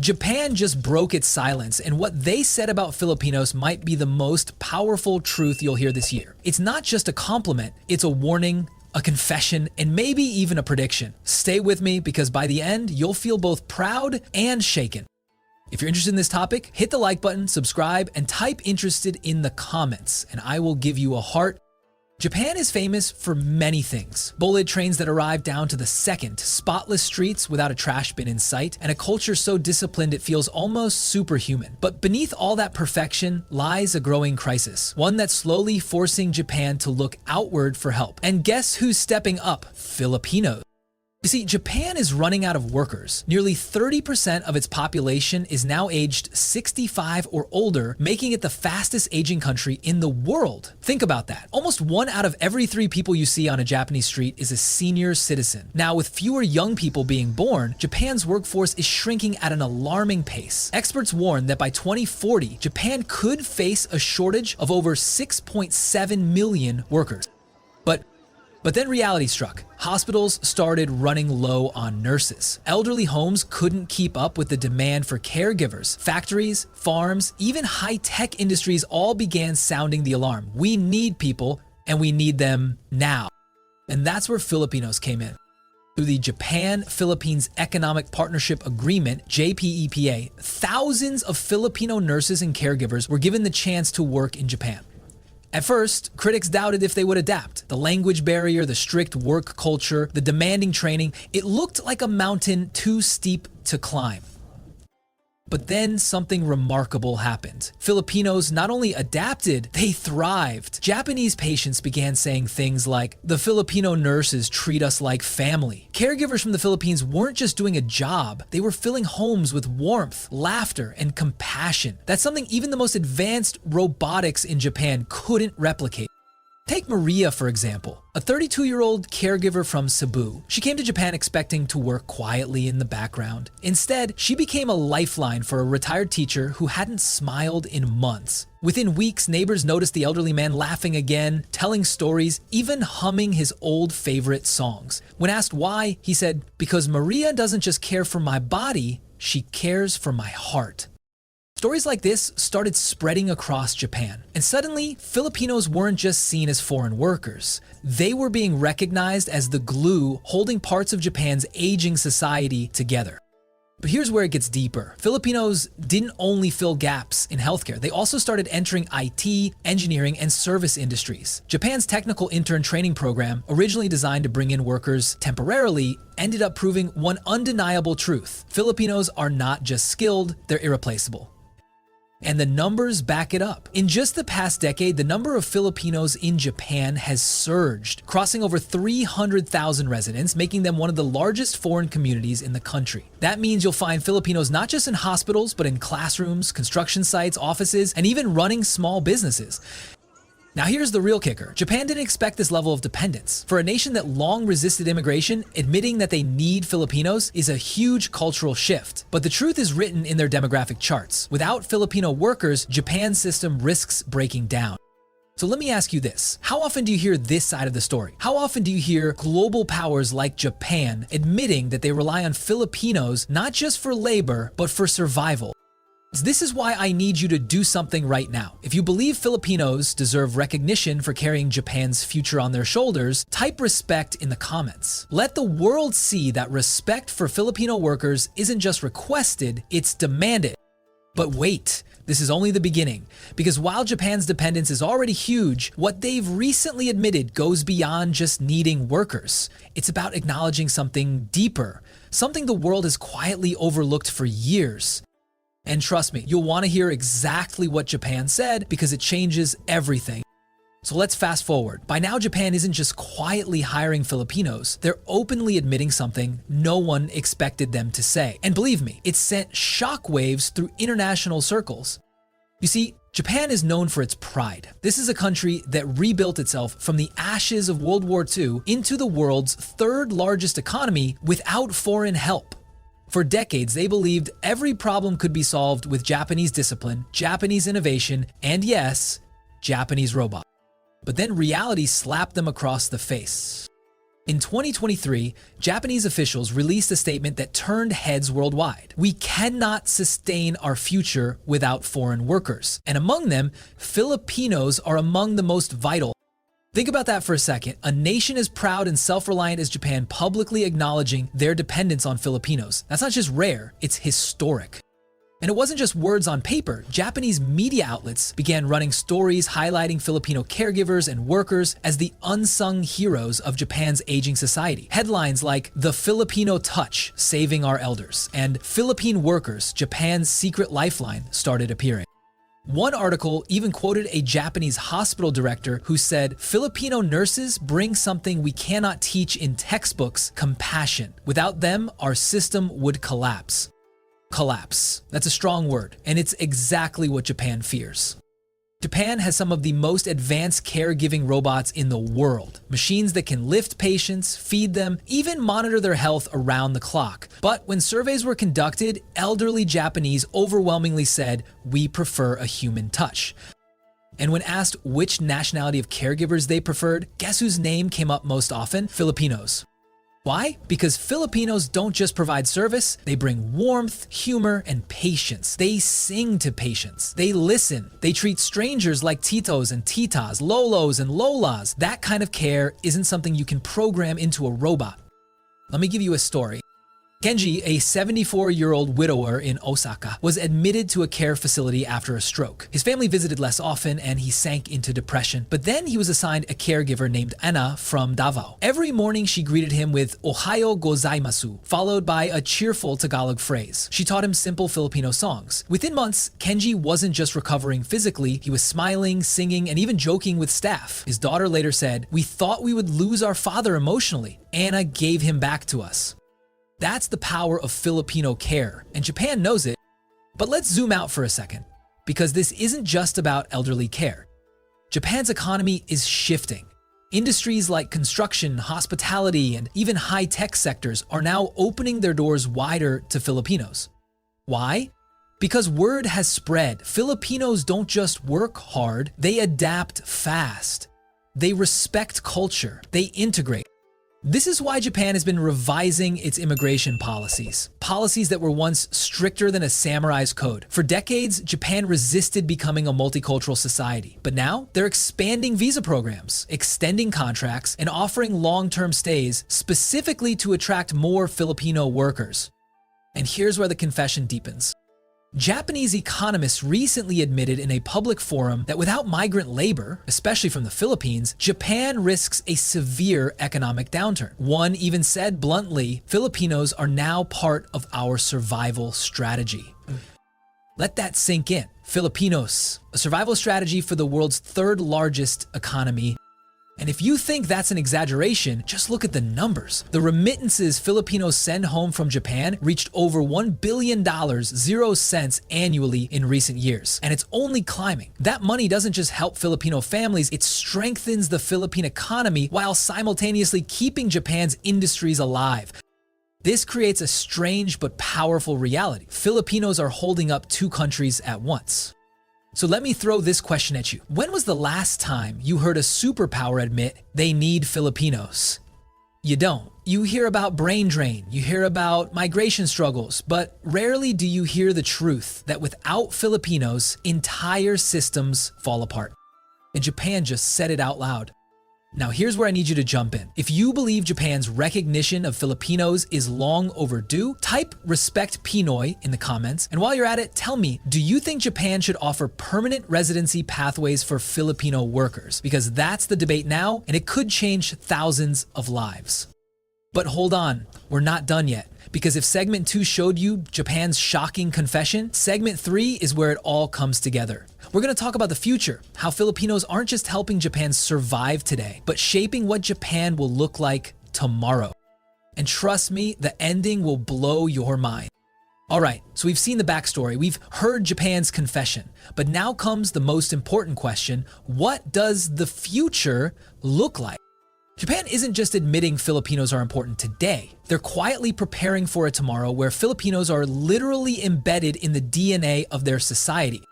Japan just broke its silence, and what they said about Filipinos might be the most powerful truth you'll hear this year. It's not just a compliment, it's a warning, a confession, and maybe even a prediction. Stay with me because by the end, you'll feel both proud and shaken. If you're interested in this topic, hit the like button, subscribe, and type interested in the comments, and I will give you a heart. Japan is famous for many things. Bullet trains that arrive down to the second, spotless streets without a trash bin in sight, and a culture so disciplined it feels almost superhuman. But beneath all that perfection lies a growing crisis, one that's slowly forcing Japan to look outward for help. And guess who's stepping up? Filipinos. You see, Japan is running out of workers. Nearly 30% of its population is now aged 65 or older, making it the fastest aging country in the world. Think about that. Almost 1 out of every 3 people you see on a Japanese street is a senior citizen. Now, with fewer young people being born, Japan's workforce is shrinking at an alarming pace. Experts warn that by 2040, Japan could face a shortage of over 6.7 million workers. But then reality struck. Hospitals started running low on nurses. Elderly homes couldn't keep up with the demand for caregivers. Factories, farms, even high-tech industries all began sounding the alarm. We need people, and we need them now. And that's where Filipinos came in. Through the Japan-Philippines Economic Partnership Agreement, JPEPA, thousands of Filipino nurses and caregivers were given the chance to work in Japan. At first, critics doubted if they would adapt. The language barrier, the strict work culture, the demanding training, it looked like a mountain too steep to climb. But then something remarkable happened. Filipinos not only adapted, they thrived. Japanese patients began saying things like, "The Filipino nurses treat us like family." Caregivers from the Philippines weren't just doing a job, they were filling homes with warmth, laughter, and compassion. That's something even the most advanced robotics in Japan couldn't replicate. Take Maria, for example, a 32-year-old caregiver from Cebu. She came to Japan expecting to work quietly in the background. Instead, she became a lifeline for a retired teacher who hadn't smiled in months. Within weeks, neighbors noticed the elderly man laughing again, telling stories, even humming his old favorite songs. When asked why, he said, "Because Maria doesn't just care for my body, she cares for my heart." Stories like this started spreading across Japan, and suddenly, Filipinos weren't just seen as foreign workers. They were being recognized as the glue holding parts of Japan's aging society together. But here's where it gets deeper. Filipinos didn't only fill gaps in healthcare, they also started entering IT, engineering, and service industries. Japan's technical intern training program, originally designed to bring in workers temporarily, ended up proving one undeniable truth. Filipinos are not just skilled, they're irreplaceable. And the numbers back it up. In just the past decade, the number of Filipinos in Japan has surged, crossing over 300,000 residents, making them one of the largest foreign communities in the country. That means you'll find Filipinos not just in hospitals, but in classrooms, construction sites, offices, and even running small businesses. Now here's the real kicker. Japan didn't expect this level of dependence. For a nation that long resisted immigration, admitting that they need Filipinos is a huge cultural shift. But the truth is written in their demographic charts. Without Filipino workers, Japan's system risks breaking down. So let me ask you this. How often do you hear this side of the story? How often do you hear global powers like Japan admitting that they rely on Filipinos not just for labor, but for survival? This is why I need you to do something right now. If you believe Filipinos deserve recognition for carrying Japan's future on their shoulders, type respect in the comments. Let the world see that respect for Filipino workers isn't just requested, it's demanded. But wait, this is only the beginning. Because while Japan's dependence is already huge, what they've recently admitted goes beyond just needing workers. It's about acknowledging something deeper, something the world has quietly overlooked for years. And trust me, you'll want to hear exactly what Japan said because it changes everything. So let's fast forward. By now, Japan isn't just quietly hiring Filipinos, they're openly admitting something no one expected them to say. And believe me, it sent shockwaves through international circles. You see, Japan is known for its pride. This is a country that rebuilt itself from the ashes of World War II into the world's third largest economy without foreign help. For decades, they believed every problem could be solved with Japanese discipline, Japanese innovation, and yes, Japanese robots. But then reality slapped them across the face. In 2023, Japanese officials released a statement that turned heads worldwide. We cannot sustain our future without foreign workers, and among them, Filipinos are among the most vital. Think about that for a second. A nation as proud and self-reliant as Japan publicly acknowledging their dependence on Filipinos. That's not just rare, it's historic. And it wasn't just words on paper. Japanese media outlets began running stories highlighting Filipino caregivers and workers as the unsung heroes of Japan's aging society. Headlines like "The Filipino Touch, Saving Our Elders" and "Philippine Workers, Japan's Secret Lifeline" started appearing. One article even quoted a Japanese hospital director who said, "Filipino nurses bring something we cannot teach in textbooks: compassion. Without them, our system would collapse." Collapse. That's a strong word, and it's exactly what Japan fears. Japan has some of the most advanced caregiving robots in the world. Machines that can lift patients, feed them, even monitor their health around the clock. But when surveys were conducted, elderly Japanese overwhelmingly said, "We prefer a human touch." And when asked which nationality of caregivers they preferred, guess whose name came up most often? Filipinos. Why? Because Filipinos don't just provide service, they bring warmth, humor, and patience. They sing to patients. They listen. They treat strangers like titos and titas, lolos and lolas. That kind of care isn't something you can program into a robot. Let me give you a story. Kenji, a 74-year-old widower in Osaka, was admitted to a care facility after a stroke. His family visited less often and he sank into depression. But then he was assigned a caregiver named Anna from Davao. Every morning she greeted him with "Ohayo gozaimasu," followed by a cheerful Tagalog phrase. She taught him simple Filipino songs. Within months, Kenji wasn't just recovering physically, he was smiling, singing, and even joking with staff. His daughter later said, "We thought we would lose our father emotionally. Anna gave him back to us." That's the power of Filipino care, and Japan knows it. But let's zoom out for a second, because this isn't just about elderly care. Japan's economy is shifting. Industries like construction, hospitality, and even high-tech sectors are now opening their doors wider to Filipinos. Why? Because word has spread. Filipinos don't just work hard, they adapt fast. They respect culture, they integrate. This is why Japan has been revising its immigration policies. Policies that were once stricter than a samurai's code. For decades, Japan resisted becoming a multicultural society. But now, they're expanding visa programs, extending contracts, and offering long-term stays specifically to attract more Filipino workers. And here's where the confession deepens. Japanese economists recently admitted in a public forum that without migrant labor, especially from the Philippines, Japan risks a severe economic downturn. One even said bluntly, "Filipinos are now part of our survival strategy." Let that sink in. Filipinos, a survival strategy for the world's third largest economy. And if you think that's an exaggeration, just look at the numbers. The remittances Filipinos send home from Japan reached over $1 billion, 0 cents annually in recent years. And it's only climbing. That money doesn't just help Filipino families, it strengthens the Philippine economy while simultaneously keeping Japan's industries alive. This creates a strange but powerful reality. Filipinos are holding up two countries at once. So let me throw this question at you. When was the last time you heard a superpower admit they need Filipinos? You don't. You hear about brain drain, you hear about migration struggles, but rarely do you hear the truth that without Filipinos, entire systems fall apart. And Japan just said it out loud. Now here's where I need you to jump in. If you believe Japan's recognition of Filipinos is long overdue, type "respect Pinoy" in the comments. And while you're at it, tell me, do you think Japan should offer permanent residency pathways for Filipino workers? Because that's the debate now, and it could change thousands of lives. But hold on, we're not done yet. Because if segment 2 showed you Japan's shocking confession, segment 3 is where it all comes together. We're going to talk about the future, how Filipinos aren't just helping Japan survive today, but shaping what Japan will look like tomorrow. And trust me, the ending will blow your mind. Alright, so we've seen the backstory, we've heard Japan's confession, but now comes the most important question: what does the future look like? Japan isn't just admitting Filipinos are important today, they're quietly preparing for a tomorrow where Filipinos are literally embedded in the DNA of their society.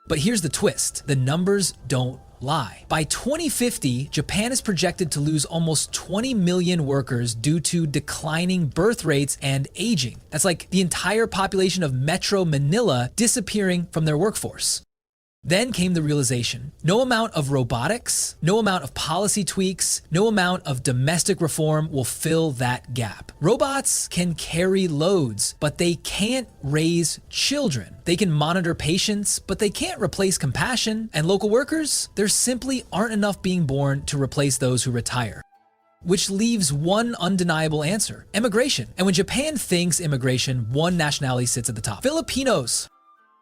But here's the twist, the numbers don't lie. By 2050, Japan is projected to lose almost 20 million workers due to declining birth rates and aging. That's like the entire population of Metro Manila disappearing from their workforce. Then came the realization, no amount of robotics, no amount of policy tweaks, no amount of domestic reform will fill that gap. Robots can carry loads, but they can't raise children. They can monitor patients, but they can't replace compassion. And local workers, there simply aren't enough being born to replace those who retire. Which leaves one undeniable answer, immigration. And when Japan thinks immigration, one nationality sits at the top, Filipinos.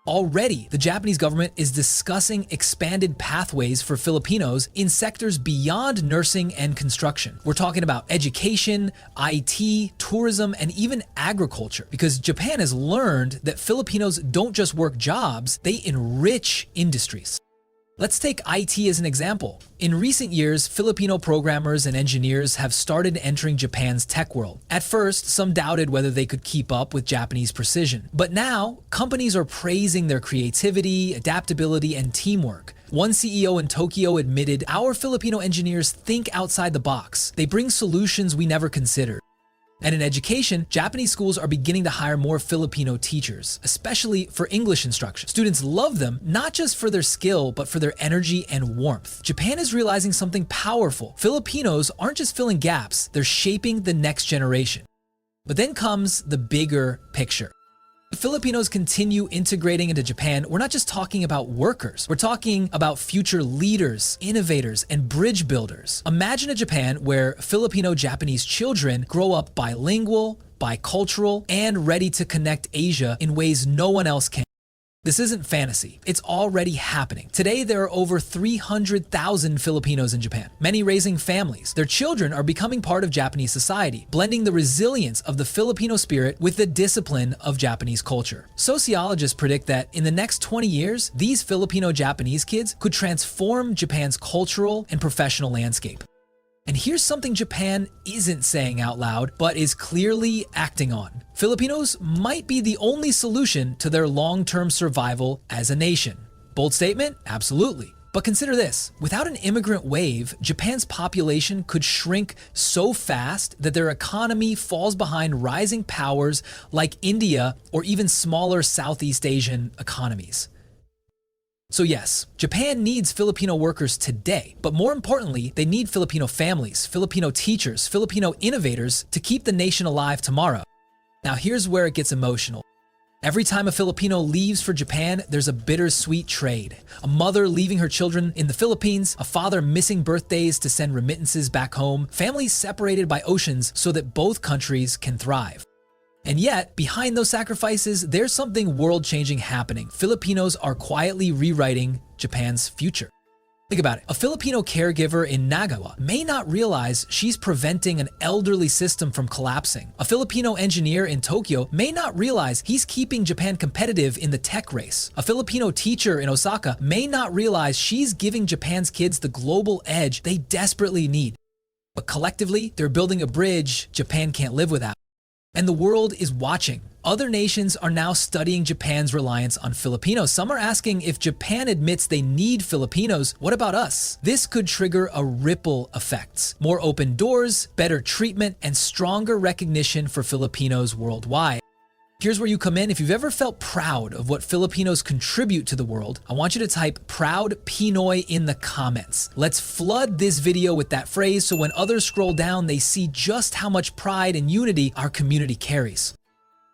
Already, the Japanese government is discussing expanded pathways for Filipinos in sectors beyond nursing and construction. We're talking about education, IT, tourism, and even agriculture, because Japan has learned that Filipinos don't just work jobs, they enrich industries. Let's take IT as an example. In recent years, Filipino programmers and engineers have started entering Japan's tech world. At first, some doubted whether they could keep up with Japanese precision. But now, companies are praising their creativity, adaptability, and teamwork. One CEO in Tokyo admitted, "Our Filipino engineers think outside the box. They bring solutions we never considered." And in education, Japanese schools are beginning to hire more Filipino teachers, especially for English instruction. Students love them, not just for their skill, but for their energy and warmth. Japan is realizing something powerful. Filipinos aren't just filling gaps, they're shaping the next generation. But then comes the bigger picture. If Filipinos continue integrating into Japan, we're not just talking about workers. We're talking about future leaders, innovators, and bridge builders. Imagine a Japan where Filipino-Japanese children grow up bilingual, bicultural, and ready to connect Asia in ways no one else can. This isn't fantasy. It's already happening. Today, there are over 300,000 Filipinos in Japan, many raising families. Their children are becoming part of Japanese society, blending the resilience of the Filipino spirit with the discipline of Japanese culture. Sociologists predict that in the next 20 years, these Filipino-Japanese kids could transform Japan's cultural and professional landscape. And here's something Japan isn't saying out loud, but is clearly acting on. Filipinos might be the only solution to their long-term survival as a nation. Bold statement? Absolutely. But consider this, without an immigrant wave, Japan's population could shrink so fast that their economy falls behind rising powers like India or even smaller Southeast Asian economies. So yes, Japan needs Filipino workers today, but more importantly, they need Filipino families, Filipino teachers, Filipino innovators to keep the nation alive tomorrow. Now here's where it gets emotional. Every time a Filipino leaves for Japan, there's a bittersweet trade. A mother leaving her children in the Philippines, a father missing birthdays to send remittances back home, families separated by oceans so that both countries can thrive. And yet, behind those sacrifices, there's something world-changing happening. Filipinos are quietly rewriting Japan's future. Think about it. A Filipino caregiver in Nagawa may not realize she's preventing an elderly system from collapsing. A Filipino engineer in Tokyo may not realize he's keeping Japan competitive in the tech race. A Filipino teacher in Osaka may not realize she's giving Japan's kids the global edge they desperately need. But collectively, they're building a bridge Japan can't live without. And the world is watching. Other nations are now studying Japan's reliance on Filipinos. Some are asking, if Japan admits they need Filipinos, what about us? This could trigger a ripple effect. More open doors, better treatment, and stronger recognition for Filipinos worldwide. Here's where you come in. If you've ever felt proud of what Filipinos contribute to the world, I want you to type "Proud Pinoy" in the comments. Let's flood this video with that phrase so when others scroll down, they see just how much pride and unity our community carries.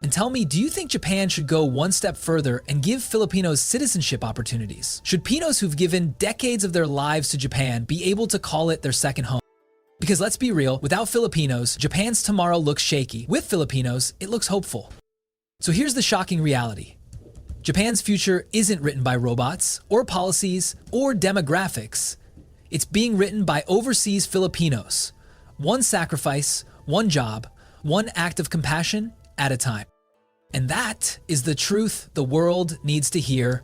And tell me, do you think Japan should go one step further and give Filipinos citizenship opportunities? Should Pinos who've given decades of their lives to Japan be able to call it their second home? Because let's be real, without Filipinos, Japan's tomorrow looks shaky. With Filipinos, it looks hopeful. So here's the shocking reality. Japan's future isn't written by robots, or policies, or demographics. It's being written by overseas Filipinos. One sacrifice, one job, one act of compassion at a time. And that is the truth the world needs to hear